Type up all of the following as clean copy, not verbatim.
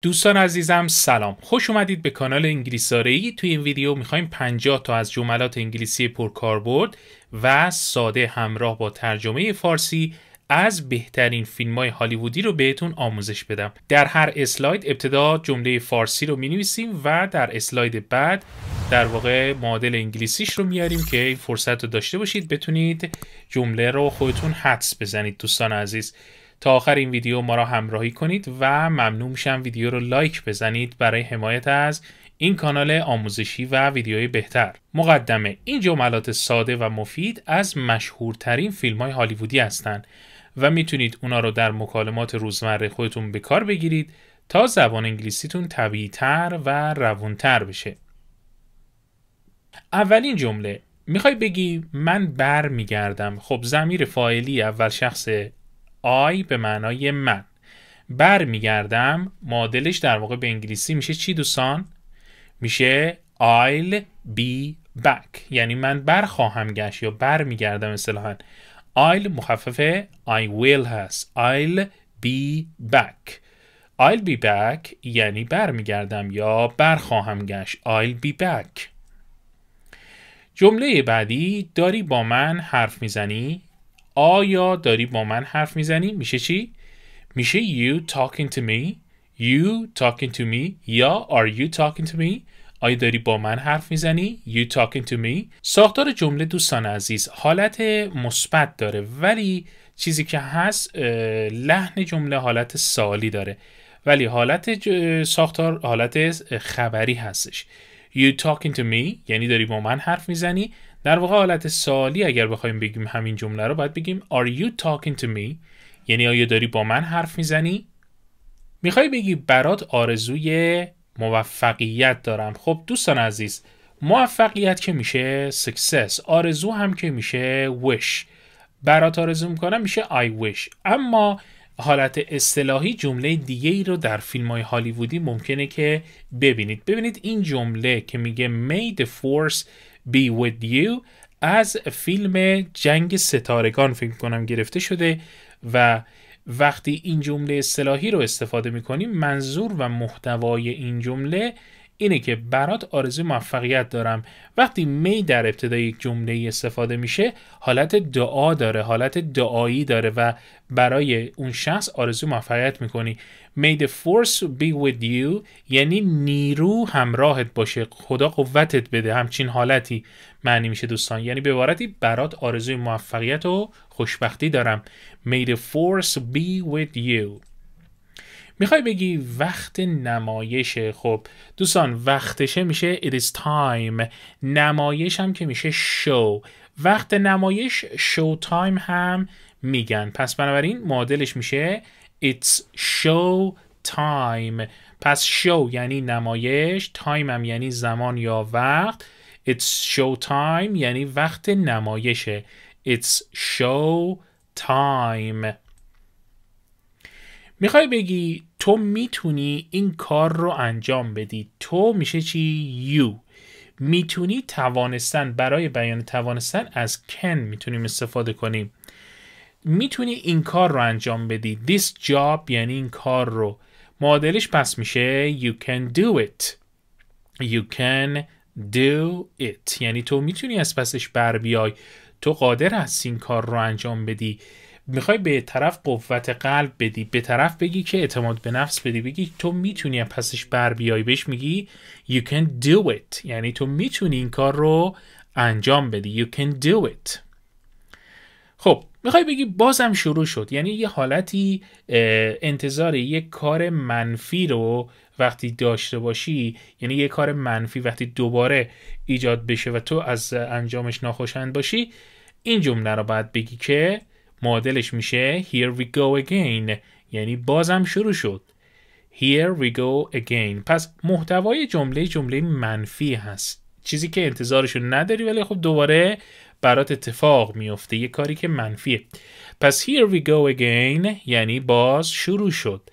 دوستان عزیزم سلام، خوش اومدید به کانال انگلیسی‌زاده‌ای. توی این ویدیو میخوایم 50 تا از جملات انگلیسی پرکاربرد و ساده همراه با ترجمه فارسی از بهترین فیلم‌های هالیوودی رو بهتون آموزش بدم. در هر اسلاید ابتدا جمله فارسی رو می‌نویسیم و در اسلاید بعد در واقع معادل انگلیسیش رو میاریم که این فرصت رو داشته باشید بتونید جمله رو خودتون حدس بزنید. دوستان عزیز تا آخر این ویدیو ما را همراهی کنید و ممنون میشم ویدیو رو لایک بزنید برای حمایت از این کانال آموزشی و ویدیوهای بهتر. مقدمه: این جملات ساده و مفید از مشهورترین فیلم‌های هالیوودی هستند و میتونید اونا رو در مکالمات روزمره خودتون به کار بگیرید تا زبان انگلیسیتون طبیعی‌تر و روونتر بشه. اولین جمله: میخوای بگی من بر میگردم. خب ضمیر فاعلی اول شخص I به معنای من. بر میگردم معادلش در واقع به انگلیسی میشه چی دوستان؟ میشه I'll be back، یعنی من بر خواهم گشت یا بر میگردم. اصطلاحاً I'll مخفف I will هست. I'll be back. I'll be back یعنی بر میگردم یا بر خواهم گشت. I'll be back. جمله بعدی: داری با من حرف میزنی؟ آیا داری با من حرف میزنی؟ میشه چی؟ میشه you talking to me. You talking to me یا are you talking to me. آیا داری با من حرف میزنی؟ You talking to me. ساختار جمله دوستان عزیز حالت مثبت داره ولی چیزی که هست لحن جمله حالت سوالی داره ولی حالت ساختار حالت خبری هستش. You talking to me یعنی داری با من حرف میزنی. در واقع حالت سوالی اگر بخوایم بگیم همین جمله رو باید بگیم Are you talking to me؟ یعنی آیا داری با من حرف میزنی؟ میخوای بگی برات آرزوی موفقیت دارم. خب دوستان عزیز موفقیت که میشه success، آرزو هم که میشه wish. برات آرزو میکنم میشه I wish. اما حالت اصطلاحی جمله دیگه ای رو در فیلم های هالیوودی ممکنه که ببینید این جمله که میگه May the force be with you از فیلم جنگ ستارگان فکر کنم گرفته شده و وقتی این جمله اصطلاحی رو استفاده میکنیم منظور و محتوای این جمله اینه که برات آرزوی موفقیت دارم. وقتی می در ابتدای یک جمله استفاده میشه حالت دعا داره، حالت دعایی داره و برای اون شخص آرزوی موفقیت میکنی. May the force be with you یعنی نیرو همراهت باشه، خدا قوتت بده. همچین حالتی معنی میشه دوستان، یعنی به عبارتی برات آرزوی موفقیت و خوشبختی دارم. May the force be with you. میخوای بگی وقت نمایشه. خب دوستان وقتشه میشه it is time. نمایش هم که میشه show. وقت نمایش show time هم میگن. پس بنابراین معادلش میشه it's show time. پس show یعنی نمایش، time هم یعنی زمان یا وقت. it's show time یعنی وقت نمایشه. it's show time. میخوای بگی تو میتونی این کار رو انجام بدی. تو میشه چی؟ you. میتونی توانستن، برای بیان توانستن از can میتونیم استفاده کنیم. میتونی این کار رو انجام بدی. this job یعنی این کار رو. معادلش پس میشه you can do it. You can do it یعنی تو میتونی از پسش بر بیای، تو قادر هستی این کار رو انجام بدی. میخوای به طرف قوت قلب بدی، به طرف بگی که اعتماد به نفس بدی، بگی تو میتونی پسش بر بیای، بهش میگی you can do it یعنی تو میتونی این کار رو انجام بدی. you can do it. خب میخوای بگی بازم شروع شد، یعنی یه حالتی انتظار یک کار منفی رو وقتی داشته باشی، یعنی یه کار منفی وقتی دوباره ایجاد بشه و تو از انجامش ناخوشایند باشی، این جمله رو باید بگی که معادلش میشه here we go again یعنی بازم شروع شد. here we go again. پس محتوای جمله منفی هست، چیزی که انتظارشو نداری ولی خب دوباره برات اتفاق میفته، یه کاری که منفیه. پس here we go again یعنی باز شروع شد.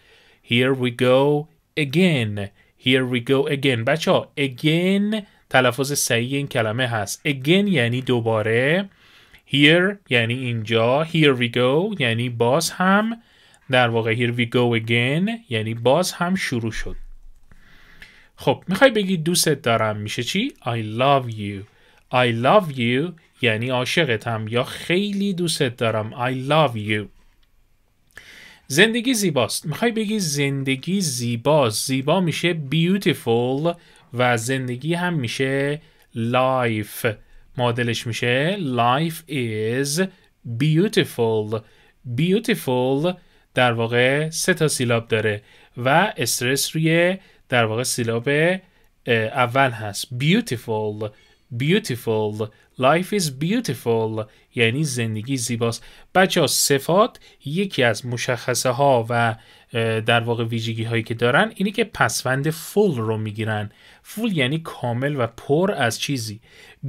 here we go again. here we go again. بچه ها again تلفظ صحیح این کلمه هست. again یعنی دوباره. here یعنی اینجا. here we go یعنی باز هم در واقع here we go again یعنی باز هم شروع شد. خب میخوای بگی دوستت دارم میشه چی؟ I love you. I love you یعنی عاشقتم یا خیلی دوستت دارم. I love you. زندگی زیباست. میخوای بگی زندگی زیباست. زیبا میشه beautiful و زندگی هم میشه life. معادلش میشه life is beautiful. beautiful در واقع 3 تا سیلاب داره و استرس روی در واقع سیلاب اول هست. beautiful. beautiful. life is beautiful یعنی زندگی زیباست. بچه صفات یکی از مشخصه ها و در واقع ویژگی هایی که دارن اینی که پسوند full رو میگیرن. full یعنی کامل و پر از چیزی.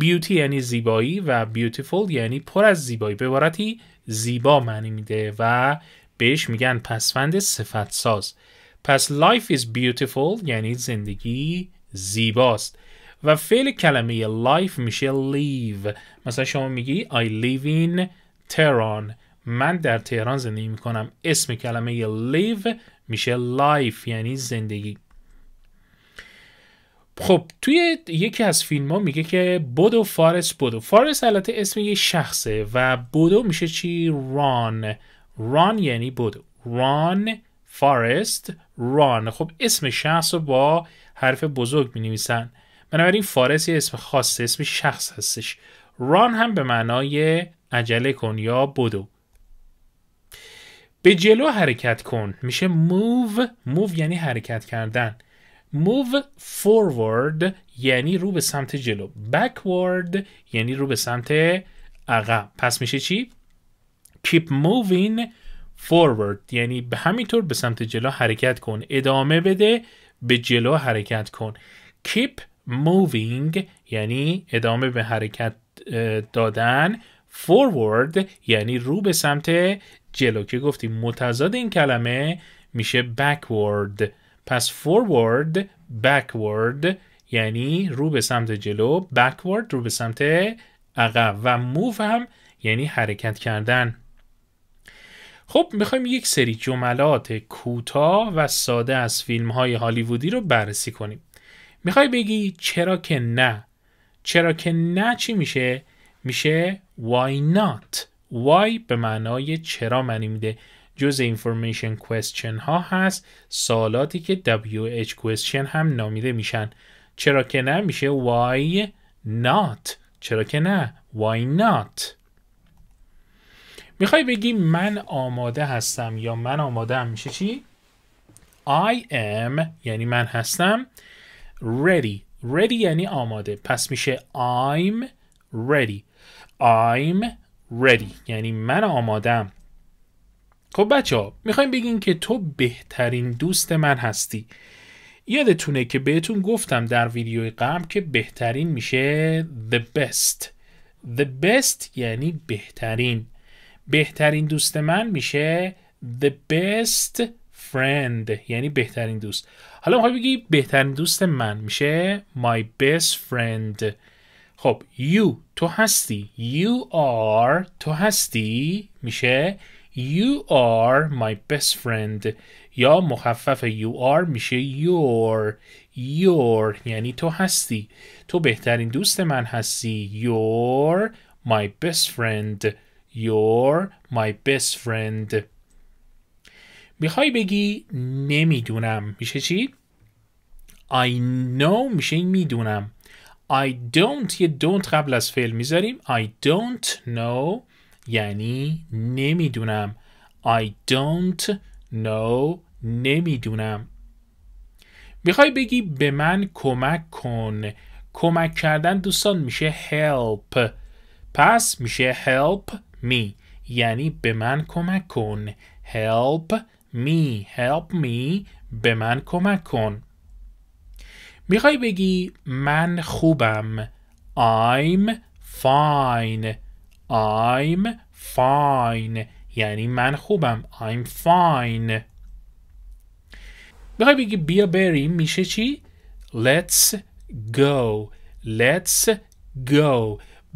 beauty یعنی زیبایی و beautiful یعنی پر از زیبایی، به عبارتی زیبا معنی میده و بهش میگن پسوند صفت ساز. پس life is beautiful یعنی زندگی زیباست. و فعل کلمه life میشه live. مثلا شما میگی I live in Tehran. من در تهران زندگی میکنم. اسم کلمه live میشه life یعنی زندگی. خب توی یکی از فیلم ها میگه که بدو فارست بدو. فارست البته اسم یه شخصه و بدو میشه چی؟ run. run یعنی بدو. run فارست run. خب اسم شخص رو با حرف بزرگ می نویسن. بنابراین فارست یه اسم خاصه، اسم شخص هستش. run هم به معنای عجله کن یا بدو. به جلو حرکت کن میشه move. move یعنی حرکت کردن. move forward یعنی رو به سمت جلو. backward یعنی رو به سمت عقب. پس میشه چی؟ keep moving forward یعنی به همینطور به سمت جلو حرکت کن. ادامه بده، به جلو حرکت کن. keep moving یعنی ادامه به حرکت دادن. forward یعنی رو به سمت جلو که گفتیم متضاد این کلمه میشه backward. پس forward backward یعنی رو به سمت جلو، backward رو به سمت عقب و move هم یعنی حرکت کردن. خب میخوایم یک سری جملات کوتاه و ساده از فیلم های هالیوودی رو بررسی کنیم. میخوای بگی چرا که نه. چرا که نه چی میشه؟ میشه why not. why به معنای چرا معنی میده. جز information question ها هست، سوالاتی که WH question هم نامیده میشن. چرا که نه میشه why not. چرا که نه why not. میخوای بگی من آماده هستم یا من آماده هم میشه چی؟ I am یعنی من هستم. ready. ready یعنی آماده. پس میشه I'm ready. I'm ready یعنی من آمادم. خب بچه ها میخوایم بگیم که تو بهترین دوست من هستی. یادتونه که بهتون گفتم در ویدیوی قبل که بهترین میشه the best. the best یعنی بهترین. بهترین دوست من میشه the best friend یعنی بهترین دوست. حالا میخوای بگی بهترین دوست من میشه my best friend. خب you تو هستی. you are تو هستی میشه you are my best friend یا مخفف you are میشه your یعنی تو هستی. تو بهترین دوست من هستی. you're my best friend. you're my best friend. میخوای بگی نمیدونم میشه چی؟ I know میشه میدونم. I don't یه don't قبل از فعل میذاریم. I don't know یعنی نمیدونم. I don't know نمیدونم. میخوای بگی به من کمک کن. کمک کردن دوستان میشه help. پس میشه help me یعنی به من کمک کن. help me به من کمک کن. میخوای بگی من خوبم. I'm fine یعنی من خوبم. I'm fine. میخوای بگی بیا بریم میشه چی؟ Let's go.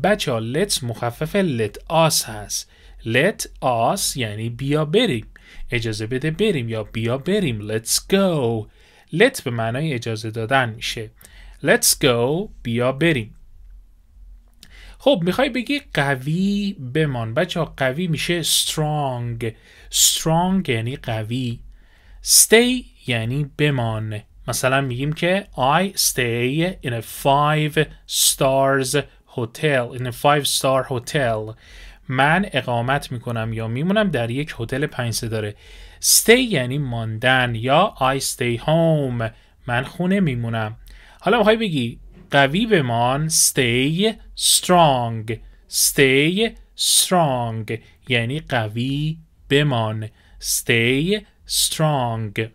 بچه ها let's مخفف let us هست. let us یعنی بیا بریم. اجازه بده بریم یا بیا بریم. Let's go. let به معنای اجازه دادن میشه. Let's go. بیا بریم. خب میخوای بگی قوی بمان. بچه ها قوی میشه strong. strong یعنی قوی. stay یعنی بمان. مثلا میگیم که I stay in a 5 stars hotel. in a 5-star hotel. من اقامت میکنم یا میمونم در یک هتل 5 ستاره. stay یعنی ماندن یا I stay home. من خونه میمونم. حالا میخوای بگی قوی بمان. stay strong. stay strong یعنی قوی بمان. stay strong.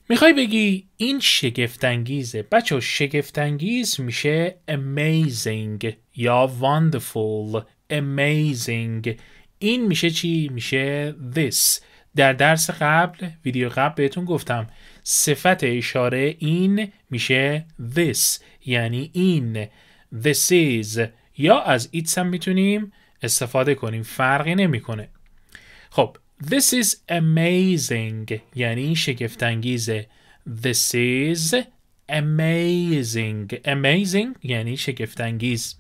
میخوای بگی این شگفت‌انگیزه. بچه شگفت‌انگیز میشه amazing یا wonderful. amazing. این میشه چی؟ میشه this. در درس قبل ویدیو قبل بهتون گفتم صفت اشاره این میشه this یعنی این. this is یا از it's هم میتونیم استفاده کنیم، فرقی نمیکنه. خب this is amazing یعنی شگفت‌انگیزه. this is amazing. amazing یعنی شگفت‌انگیز.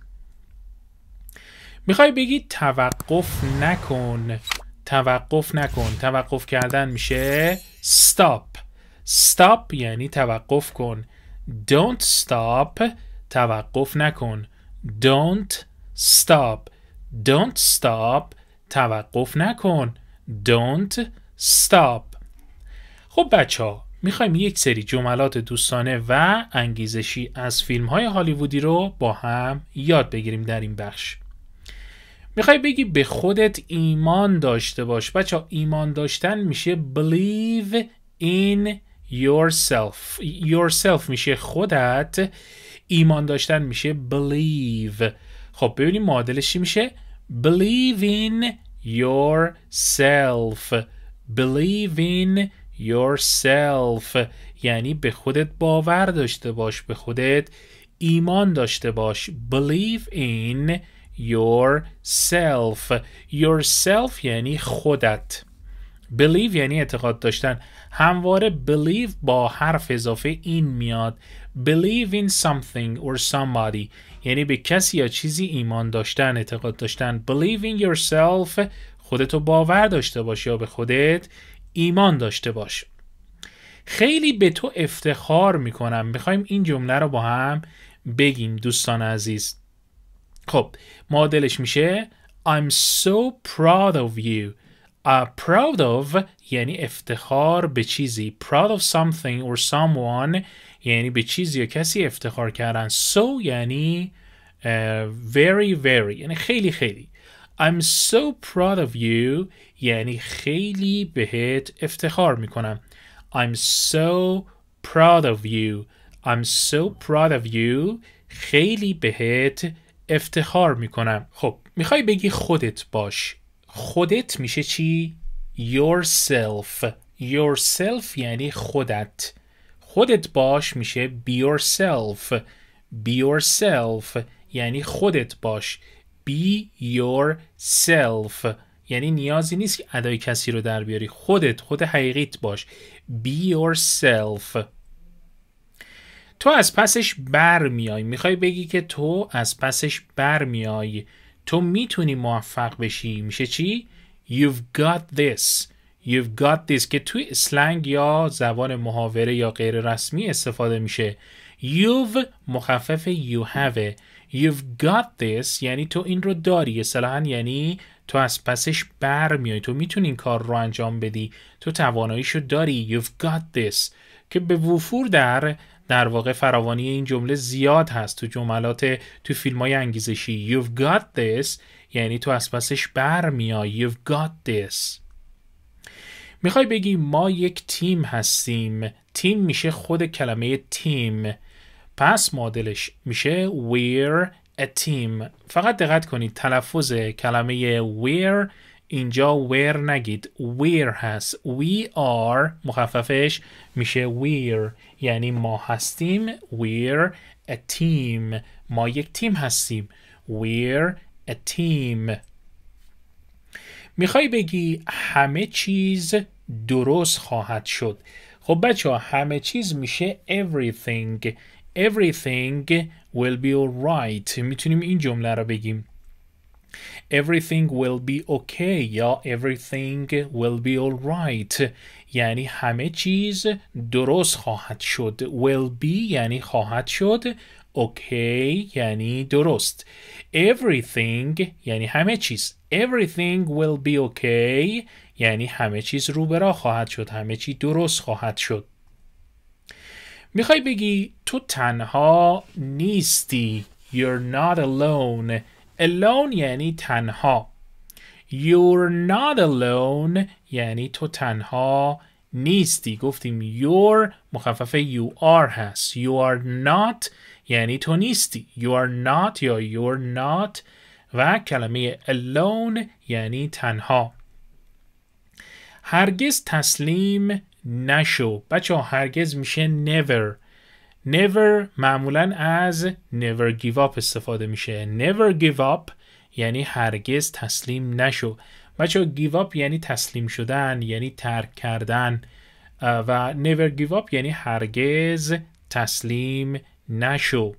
میخوای بگی توقف نکن. توقف نکن. توقف کردن میشه stop. stop یعنی توقف کن. don't stop. توقف نکن. don't stop. don't stop. توقف نکن. don't stop. خب بچه ها میخوایم یک سری جملات دوستانه و انگیزشی از فیلم های هالیوودی رو با هم یاد بگیریم در این بخش. میخوای بگی به خودت ایمان داشته باش. بچه ها ایمان داشتن میشه believe in yourself. yourself میشه خودت. ایمان داشتن میشه believe. خب ببینیم معادلش چی میشه. believe in yourself. believe in yourself یعنی به خودت باور داشته باش، به خودت ایمان داشته باش. believe in yourself. yourself یعنی خودت. believe یعنی اعتقاد داشتن. همواره believe با حرف اضافه این میاد. believe in something or somebody یعنی به کسی یا چیزی ایمان داشتن، اعتقاد داشتن. believe in yourself خودتو باور داشته باش یا به خودت ایمان داشته باش. خیلی به تو افتخار میکنم. میخوایم این جمله رو با هم بگیم دوستان عزیز. خب معادلش میشه I'm so proud of you. proud of یعنی افتخار به چیزی. proud of something or someone یعنی به چیزی یا کسی افتخار کردن. so یعنی very very یعنی خیلی خیلی. I'm so proud of you یعنی خیلی بهت افتخار میکنم. I'm so proud of you. I'm so proud of you خیلی بهت افتخار میکنم. خب میخوای بگی خودت باش. خودت میشه چی؟ yourself. yourself یعنی خودت. خودت باش میشه be yourself. be yourself یعنی خودت باش. be yourself یعنی نیازی نیست که ادای کسی رو در بیاری. خود حقیقیت باش. be yourself. تو از پسش بر میای. میخوای بگی که تو از پسش بر میای. تو میتونی موفق بشی. میشه چی؟ You've got this. You've got this که توی اسلنگ یا زبان محاوره یا غیر رسمی استفاده میشه. You've مخفف you have. You've got this یعنی تو این رو داری. اصطلاحاً یعنی تو از پسش بر میای. تو میتونی این کار رو انجام بدی. تو تواناییشو داری. You've got this که به وفور در واقع فراوانی این جمله زیاد هست تو جملات تو فیلم‌های انگیزشی. You've got this یعنی تو از پسش بر میای. You've got this. میخوای بگی ما یک تیم هستیم. تیم میشه خود کلمه تیم. پس معادلش میشه we're a team. فقط دقت کنید تلفظ کلمه we're اینجا we're نگید. we're هست. we are مخففش میشه we're یعنی ما هستیم. we're a team. ما یک تیم هستیم. we're a team. میخوای بگی همه چیز درست خواهد شد. خب بچه ها همه چیز میشه everything. Everything will be alright. میتونیم این جمله رو بگیم everything will be okay یا everything will be alright. یعنی همه چیز درست خواهد شد. will be یعنی خواهد شد. okay یعنی درست. everything یعنی همه چیز. everything will be okay یعنی همه چیز رو به راه خواهد شد. همه چیز درست خواهد شد. میخوای بگی تو تنها نیستی. You're not alone. Alone یعنی تنها. You're not alone یعنی تو تنها نیستی. گفتیم you're مخفف you are هست. You are not یعنی تو نیستی. You are not یا you're not و کلمه alone یعنی تنها. هرگز تسلیم نشو. بچه ها هرگز میشه never. never معمولا از never give up استفاده میشه. never give up یعنی هرگز تسلیم نشو. بچه ها give up یعنی تسلیم شدن، یعنی ترک کردن و never give up یعنی هرگز تسلیم نشو.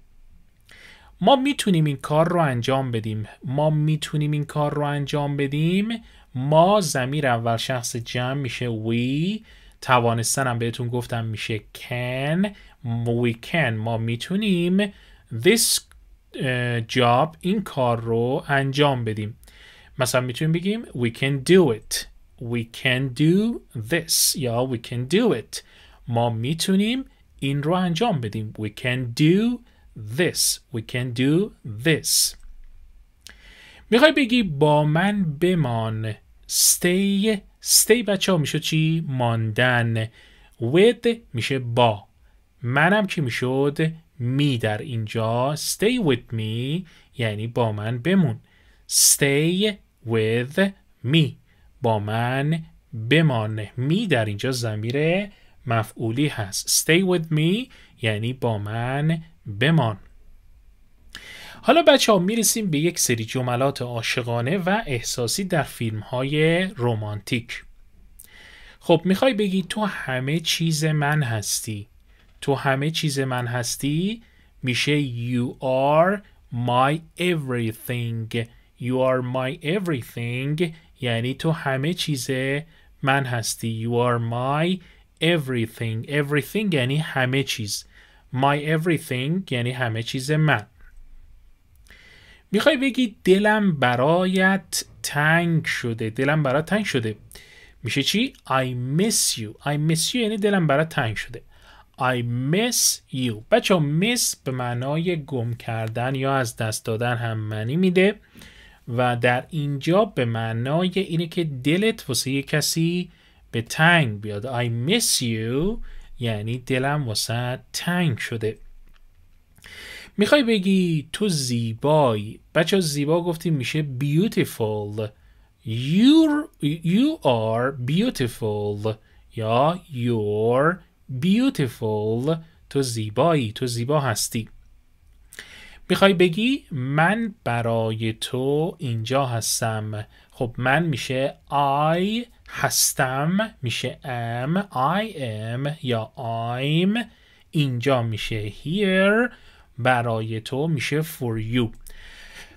ما میتونیم این کار رو انجام بدیم. ما میتونیم این کار رو انجام بدیم. ما ضمیر اول شخص جمع میشه we. توانستنم بهتون گفتم میشه can. we can ما میتونیم this job این کار رو انجام بدیم. مثلا میتونیم بگیم we can do it. we can do this یا we can do it. ما میتونیم این رو انجام بدیم. we can do this. we can do this. میخوای بگی با من بمان. stay. stay بچه ها میشه چی؟ ماندن. with میشه با. منم که میشد می در اینجا. stay with me یعنی با من بمون. stay with me با من بمان. می در اینجا ضمیر مفعولی هست. stay with me یعنی با من بمان. حالا بچه ها میرسیم به یک سری جملات عاشقانه و احساسی در فیلم های رمانتیک. خب میخوای بگی تو همه چیز من هستی. تو همه چیز من هستی میشه you are my everything. You are my everything یعنی تو همه چیز من هستی. You are my everything. Everything یعنی همه چیز. My everything یعنی همه چیز من. میخوای بگی دلم برایت تنگ شده. دلم برایت تنگ شده میشه چی؟ I miss you. I miss you یعنی دلم برایت تنگ شده. I miss you. بچه ها miss به معنای گم کردن یا از دست دادن هم معنی میده و در اینجا به معنای اینه که دلت واسه یه کسی به تنگ بیاد. I miss you یعنی دلم واسه تنگ شده. میخوای بگی تو زیبایی. بچه ها زیبا گفتیم میشه beautiful. You are beautiful یا you're beautiful. تو زیبایی. تو زیبا هستی. میخوای بگی من برای تو اینجا هستم. خب من میشه I هستم میشه am. I am یا I'm. اینجا میشه here. برای تو میشه for you.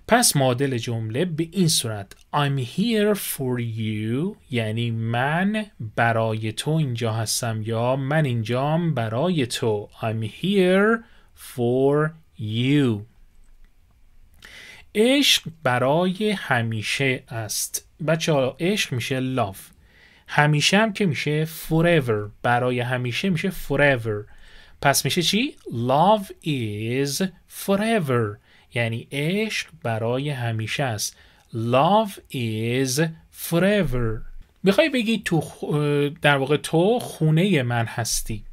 پس معادل جمله به این صورت I'm here for you یعنی من برای تو اینجا هستم یا من اینجام برای تو. I'm here for you. عشق برای همیشه است. بچه ها عشق میشه love. همیشه هم که میشه forever. برای همیشه میشه forever. پس میشه چی؟ Love is forever. یعنی عشق برای همیشه است. Love is forever. میخوای بگی تو در واقع تو خونه من هستی.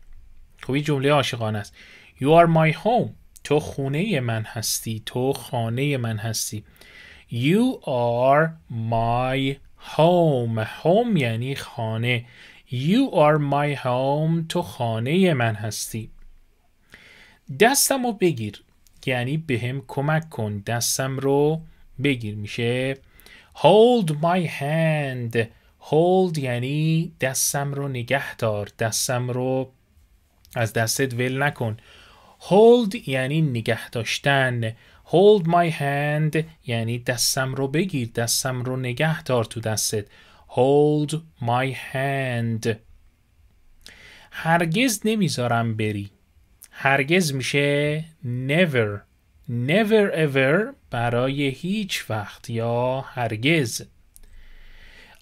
خب این جمله عاشقانه است. You are my home. تو خونه من هستی. تو خانه من هستی. You are my home. Home یعنی خانه. You are my home. تو خانه من هستی. دستم رو بگیر یعنی بهم کمک کن. دستم رو بگیر میشه Hold my hand. Hold یعنی دستم رو نگه دار، دستم رو از دستت ول نکن. Hold یعنی نگه داشتن. Hold my hand یعنی دستم رو بگیر، دستم رو نگه دار تو دستت. Hold my hand. هرگز نمیذارم بری. هرگز میشه never. Never ever برای هیچ وقت یا هرگز.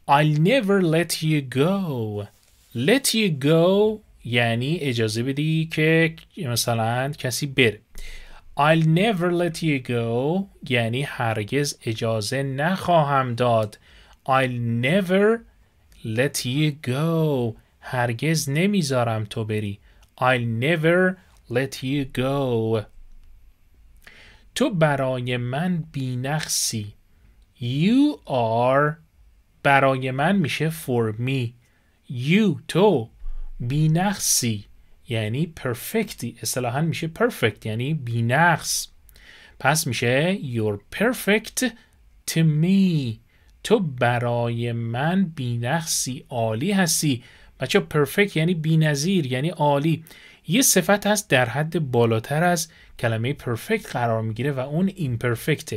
I'll never let you go. Let you go یعنی اجازه بدی که مثلا کسی بره. I'll never let you go یعنی هرگز اجازه نخواهم داد. I'll never let you go هرگز نمیذارم تو بری. I'll never let you go. تو برای من بی‌نقصی. You are برای من میشه for me. You تو بی‌نقصی یعنی پرفکتی، اصطلاحاً میشه perfect یعنی بی‌نقص. پس میشه you're perfect to me. تو برای من بی‌نقصی، عالی هستی. بچه perfect یعنی بی‌نظیر یعنی عالی. یه صفت هست در حد بالاتر از کلمه perfect قرار میگیره و اون imperfect.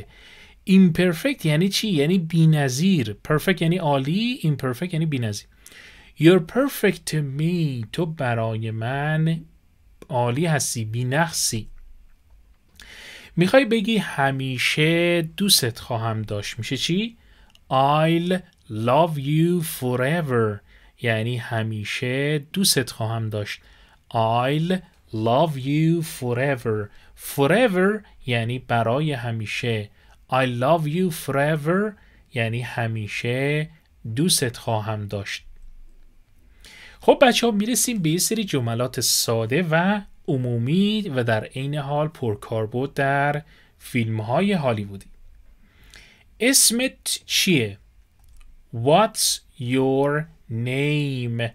imperfect یعنی چی؟ یعنی بی‌نظیر. perfect یعنی عالی، imperfect یعنی بی‌نظیر. You're perfect to me. تو برای من عالی هستی، بی‌نقصی. میخوای بگی همیشه دوست خواهم داشت، میشه چی؟ I'll love you forever یعنی همیشه دوست خواهم داشت. I'll love you forever. Forever یعنی برای همیشه. I love you forever یعنی همیشه دوست خواهم داشت. خب بچه ها میرسیم به یه سری جملات ساده و عمومی و در عین حال پرکاربرد در فیلم های هالیوودی. اسمت چیه؟ What's your name؟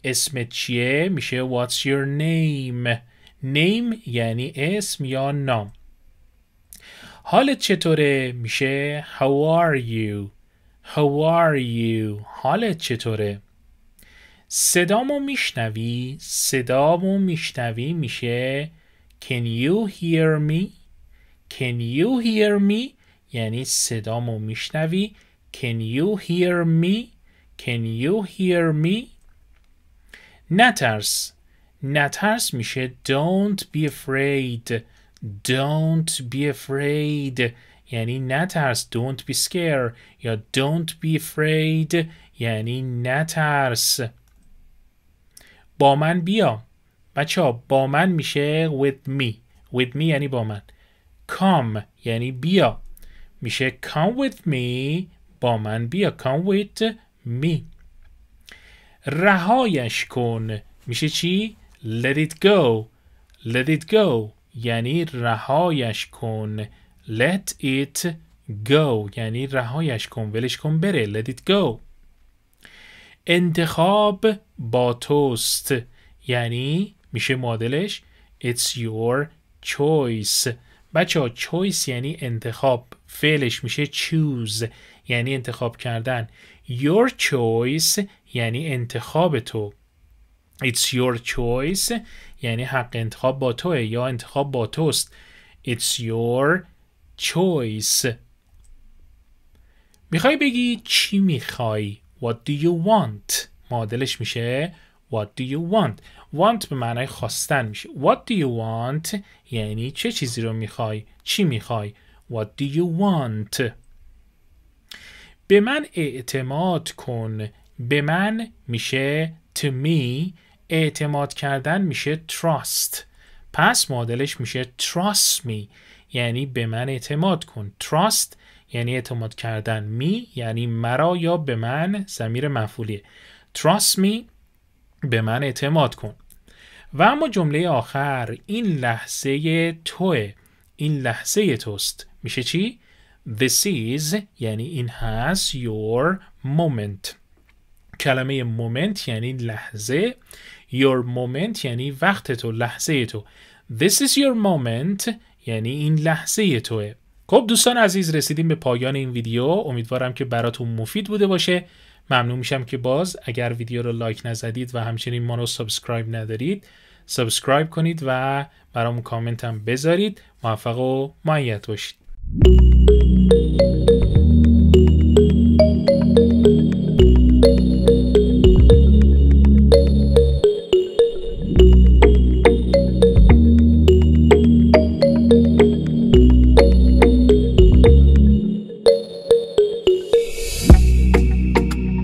اسمت چیه؟ میشه What's your name؟ name یعنی اسم یا نام. حالت چطوره؟ میشه How are you؟ How are you؟ حالت چطوره؟ صدامو میشنوی؟ صدامو میشنوی میشه Can you hear me؟ Can you hear me؟ یعنی صدامو میشنوی. Can you hear me؟ Can you hear me؟ نترس. نترس میشه Don't be afraid. Don't be afraid یعنی نترس. Don't be scared یا Don't be afraid یعنی نترس. با من بیا. بچه ها با من میشه with me. With me یعنی با من. Come یعنی بیا. میشه come with me. با من بیا. Come with me. رهایش کن. میشه چی؟ Let it go. Let it go یعنی رهایش کن. Let it go یعنی رهایش کن، ولش کن بره. Let it go. انتخاب با توست یعنی میشه معادلش It's your choice. بچه ها choice یعنی انتخاب، فعلش میشه choose یعنی انتخاب کردن. Your choice یعنی انتخاب تو. It's your choice یعنی حق انتخاب با توه یا انتخاب با توست. It's your choice. میخوای بگی چی میخوای؟ What do you want؟ معادلش میشه What do you want؟ want به معنای خواستن میشه. What do you want؟ یعنی چه چیزی رو میخوای؟ چی میخوای؟ What do you want؟ به من اعتماد کن. به من میشه to me. اعتماد کردن میشه trust. پس معادلش میشه trust me یعنی به من اعتماد کن. trust یعنی اعتماد کردن. me یعنی مرا یا به من ضمیر مفعولیه. trust me به من اعتماد کن. و اما جمله آخر این لحظه توه. این لحظه توست. میشه چی؟ This is یعنی این هست your moment. کلمه moment یعنی لحظه. Your moment یعنی وقت تو، لحظه تو. This is your moment یعنی این لحظه توه. خب دوستان عزیز رسیدیم به پایان این ویدیو. امیدوارم که براتون مفید بوده باشه. ممنون میشم که باز اگر ویدیو رو لایک نزدید و همچنین ما رو سابسکرایب ندارید سابسکرایب کنید و برامون کامنت هم بذارید. موفق و مؤید باشید.